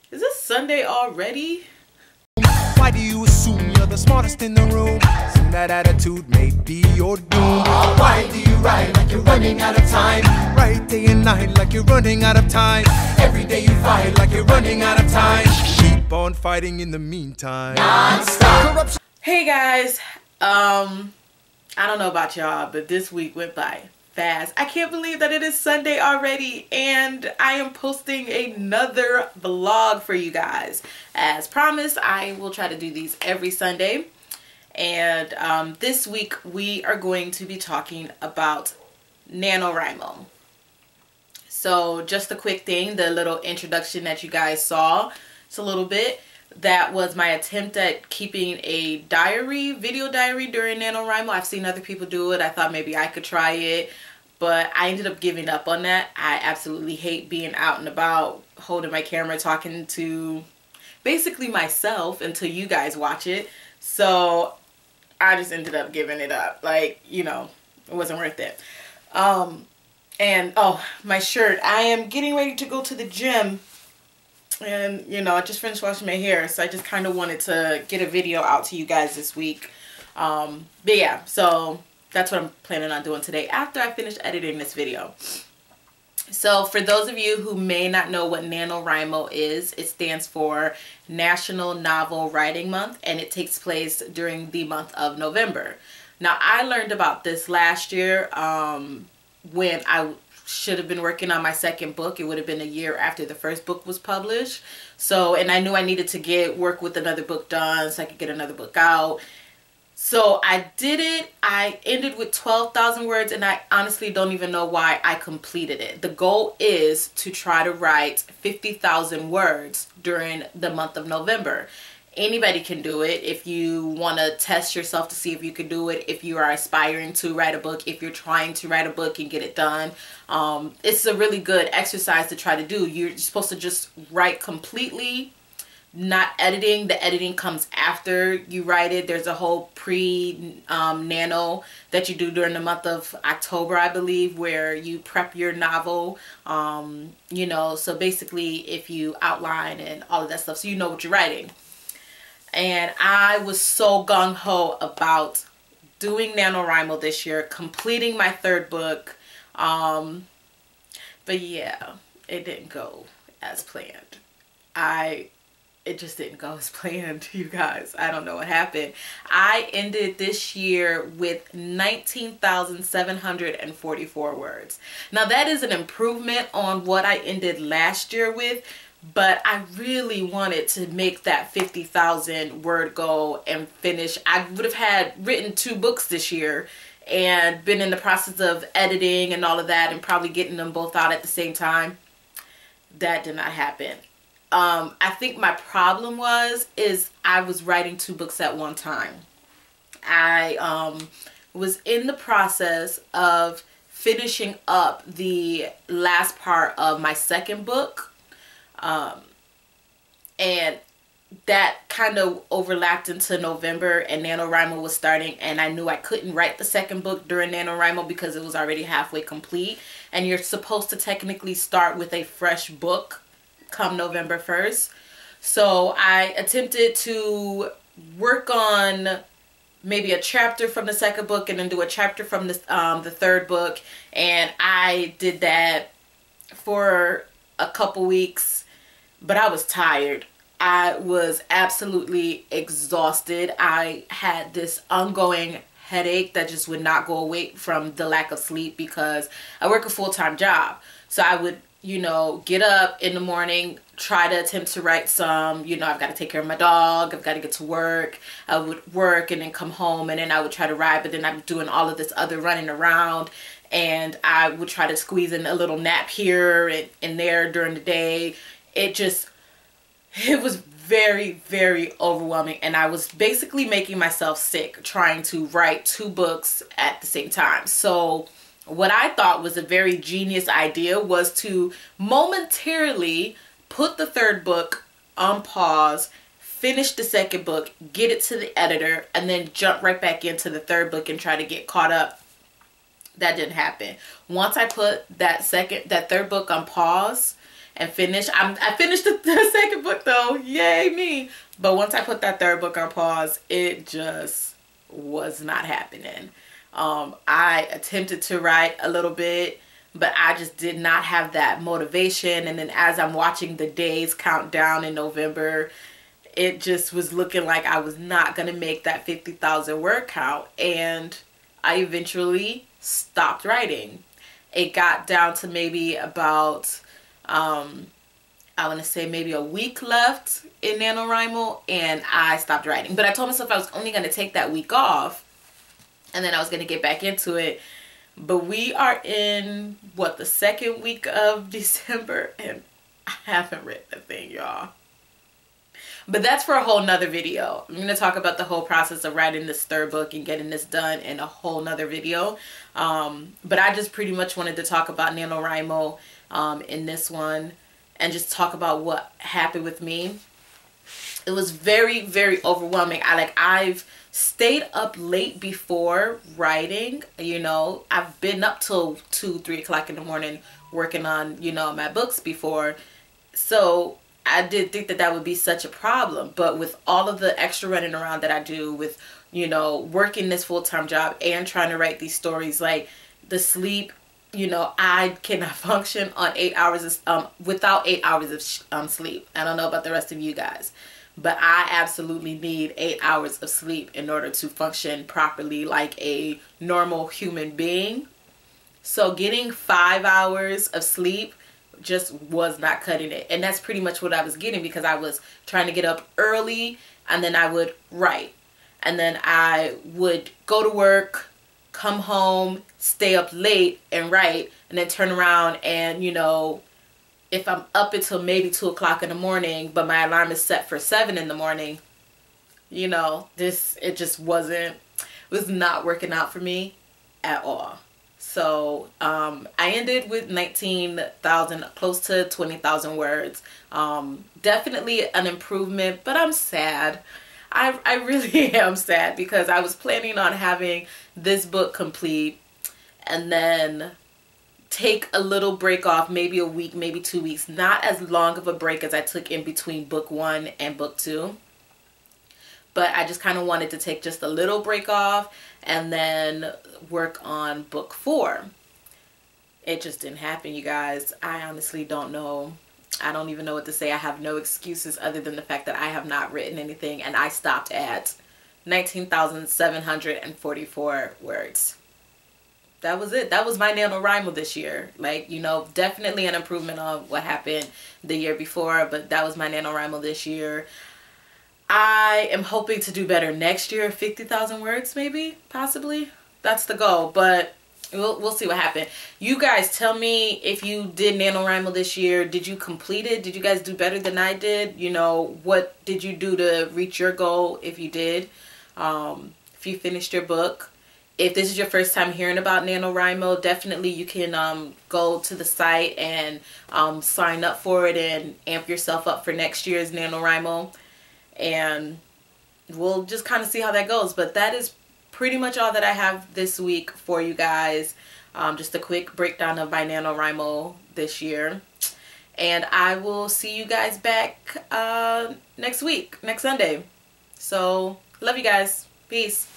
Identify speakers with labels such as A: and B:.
A: Is this Sunday already?
B: Why do you assume you're the smartest in the room? Assume that attitude may be your doom. Why do you write like you're running out of time? Write day and night like you're running out of time. Every day you fight like you're running out of time. Keep on fighting in the meantime. Non-stop corruption.
A: Hey guys, I don't know about y'all, but this week went by fast. I can't believe that it is Sunday already, and I am posting another vlog for you guys. As promised, I will try to do these every Sunday, and this week we are going to be talking about NaNoWriMo. So just a quick thing, the little introduction that you guys saw, it's a little bit. That was my attempt at keeping a diary, video diary during NaNoWriMo. I've seen other people do it. I thought maybe I could try it, but I ended up giving up on that. I absolutely hate being out and about, holding my camera, talking to basically myself until you guys watch it. So I just ended up giving it up. Like, you know, it wasn't worth it. And oh, my shirt. I am getting ready to go to the gym. And, you know, I just finished washing my hair, so I just kind of wanted to get a video out to you guys this week. But yeah, so that's what I'm planning on doing today after I finish editing this video. So for those of you who may not know what NaNoWriMo is, it stands for National Novel Writing Month, and it takes place during the month of November. Now, I learned about this last year when I should have been working on my second book. It would have been a year after the first book was published. So, and I knew I needed to work with another book done so I could get another book out. So I did it. I ended with 12,000 words, and I honestly don't even know why I completed it. The goal is to try to write 50,000 words during the month of November. Anybody can do it. If you want to test yourself to see if you can do it, if you are aspiring to write a book, if you're trying to write a book and get it done, it's a really good exercise to try to do. You're supposed to just write completely, not editing. The editing comes after you write it. There's a whole nano that you do during the month of October, I believe, where you prep your novel. You know, so basically if you outline and all of that stuff, so you know what you're writing. And I was so gung-ho about doing NaNoWriMo this year, completing my third book. But yeah, it didn't go as planned. It just didn't go as planned, you guys. I don't know what happened. I ended this year with 19,744 words. Now that is an improvement on what I ended last year with, but I really wanted to make that 50,000 word goal and finish. I would have had written 2 books this year and been in the process of editing and all of that and probably getting them both out at the same time. That did not happen. I think my problem is I was writing 2 books at one time. I was in the process of finishing up the last part of my second book. And that kind of overlapped into November, and NaNoWriMo was starting, and I knew I couldn't write the second book during NaNoWriMo because it was already halfway complete, and you're supposed to technically start with a fresh book come November 1st. So I attempted to work on maybe a chapter from the second book and then do a chapter from the third book, and I did that for a couple weeks. But I was tired. I was absolutely exhausted. I had this ongoing headache that just would not go away from the lack of sleep because I work a full-time job. So I would, you know, get up in the morning, try to attempt to write some, you know, I've got to take care of my dog, I've got to get to work. I would work and then come home, and then I would try to write, but then I'm doing all of this other running around, and I would try to squeeze in a little nap here and there during the day. It was very, very overwhelming, and I was basically making myself sick trying to write 2 books at the same time. So what I thought was a very genius idea was to momentarily put the third book on pause, finish the second book, get it to the editor, and then jump right back into the third book and try to get caught up. That didn't happen. Once I put that third book on pause and finish. I finished the second book though, yay me. But once I put that third book on pause, it just was not happening. I attempted to write a little bit, but I just did not have that motivation. And then as I'm watching the days count down in November, it just was looking like I was not going to make that 50,000 word count. And I eventually stopped writing. It got down to maybe about, I want to say maybe a week left in NaNoWriMo, and I stopped writing. But I told myself I was only going to take that week off, and then I was going to get back into it. But we are in, what, the second week of December, and I haven't written a thing, y'all. But that's for a whole nother video. I'm going to talk about the whole process of writing this third book and getting this done in a whole nother video. But I just pretty much wanted to talk about NaNoWriMo in this one and just talk about what happened with me. It was very, very overwhelming. I've stayed up late before writing. You know, I've been up till 2, 3 o'clock in the morning working on, you know, my books before. So I did think that that would be such a problem, but with all of the extra running around that I do with, you know, working this full-time job and trying to write these stories, like the sleep, you know, I cannot function on 8 hours of, without 8 hours of sleep. I don't know about the rest of you guys, but I absolutely need 8 hours of sleep in order to function properly like a normal human being. So getting 5 hours of sleep just was not cutting it. And that's pretty much what I was getting, because I was trying to get up early and then I would write. And then I would go to work, come home, stay up late and write, and then turn around and, you know, if I'm up until maybe 2 o'clock in the morning, but my alarm is set for 7 in the morning, you know, it just was not working out for me at all. So I ended with 19,000, close to 20,000 words. Definitely an improvement, but I'm sad. I really am sad, because I was planning on having this book complete and then take a little break off, maybe a week, maybe 2 weeks. Not as long of a break as I took in between book 1 and book 2. But I just kind of wanted to take just a little break off and then work on book 4. It just didn't happen, you guys. I honestly don't know. I don't even know what to say. I have no excuses other than the fact that I have not written anything, and I stopped at 19,744 words. That was it. That was my NaNoWriMo this year. Like, you know, definitely an improvement on what happened the year before, but that was my NaNoWriMo this year. I am hoping to do better next year, 50,000 words maybe, possibly. That's the goal, but we'll see what happens. You guys tell me if you did NaNoWriMo this year. Did you complete it? Did you guys do better than I did? You know, what did you do to reach your goal if you did? If you finished your book. If this is your first time hearing about NaNoWriMo, definitely you can go to the site and sign up for it and amp yourself up for next year's NaNoWriMo. And we'll just kind of see how that goes. But that is pretty much all that I have this week for you guys. Just a quick breakdown of my NaNoWriMo this year. And I will see you guys back next week, next Sunday. So, love you guys. Peace.